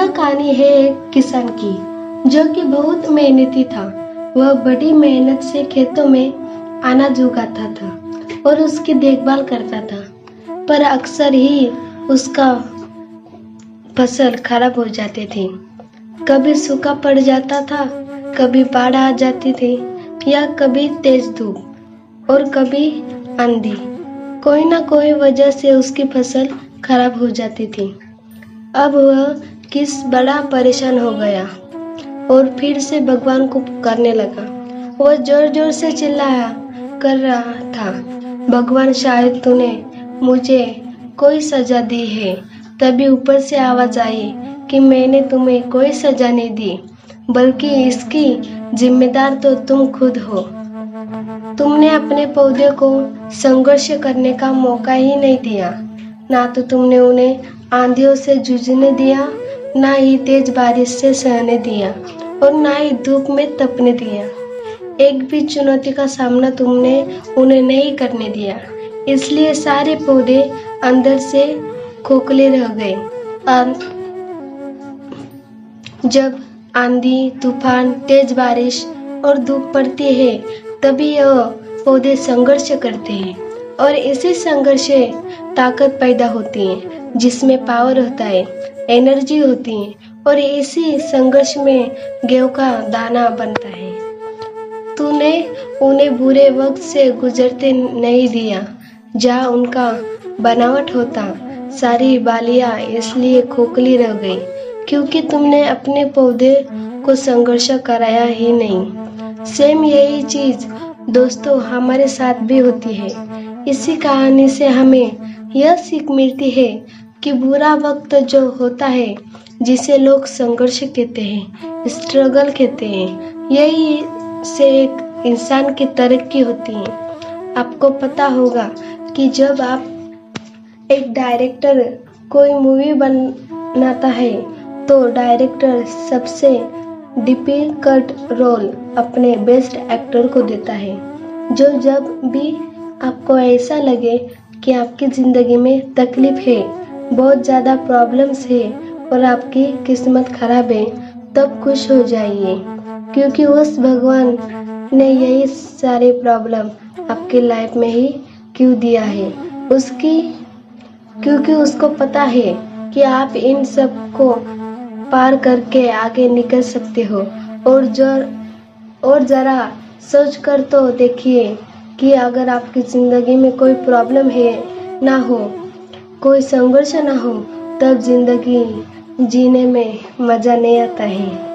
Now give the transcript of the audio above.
कहानी है एक किसान की जो कि बहुत मेहनती था। वह बड़ी मेहनत से खेतों में अनाज उगाता था और उसकी देखभाल करता था, पर अक्सर ही उसका फसल खराब हो जाती थी। कभी सूखा पड़ जाता था, कभी बाढ़ आ जाती थी, या कभी तेज धूप और कभी आंधी। कोई ना कोई वजह से उसकी फसल खराब हो जाती थी। अब वह किस बड़ा परेशान हो गया और फिर से भगवान को पुकारने लगा। वह जोर जोर से चिल्लाया कर रहा था, भगवान शायद तूने मुझे कोई सजा दी है। तभी ऊपर से आवाज आई कि मैंने तुम्हें कोई सजा नहीं दी, बल्कि इसकी जिम्मेदार तो तुम खुद हो। तुमने अपने पौधे को संघर्ष करने का मौका ही नहीं दिया। ना तो तुमने उन्हें आंधियों से जूझने दिया, ना ही तेज बारिश से सहने दिया और ना ही धूप में तपने दिया। एक भी चुनौती का सामना तुमने उन्हें नहीं करने दिया। इसलिए सारे पौधे अंदर से खोखले रह गए। जब आंधी, तूफान, तेज बारिश और धूप पड़ती है, तभी यह पौधे संघर्ष करते हैं और इसी संघर्ष से ताकत पैदा होती है, जिसमें पावर होता है, एनर्जी होती है, और इसी संघर्ष में गेहूं का दाना बनता है। तूने उन्हें बुरे वक्त से गुजरते नहीं दिया। जहाँ उनका बनावट होता, सारी बालियां इसलिए खोखली रह गई क्योंकि तुमने अपने पौधे को संघर्ष कराया ही नहीं। सेम यही चीज दोस्तों हमारे साथ भी होती है। इसी कहानी से हमें यह सीख मिलती है कि बुरा वक्त जो होता है, जिसे लोग संघर्ष कहते हैं, स्ट्रगल कहते हैं, यही से एक इंसान की तरक्की होती है। आपको पता होगा कि जब आप एक डायरेक्टर कोई मूवी बनाता है तो डायरेक्टर सबसे डिफिकल्ट रोल अपने बेस्ट एक्टर को देता है। जो जब भी आपको ऐसा लगे कि आपकी ज़िंदगी में तकलीफ है, बहुत ज़्यादा प्रॉब्लम्स है और आपकी किस्मत खराब है, तब खुश हो जाइए क्योंकि उस भगवान ने यही सारे प्रॉब्लम आपकी लाइफ में ही क्यों दिया है। क्योंकि उसको पता है कि आप इन सब को पार करके आगे निकल सकते हो। और ज़रा सोच कर तो देखिए कि अगर आपकी ज़िंदगी में कोई प्रॉब्लम है ना हो, कोई संघर्ष ना हो, तब ज़िंदगी जीने में मज़ा नहीं आता है।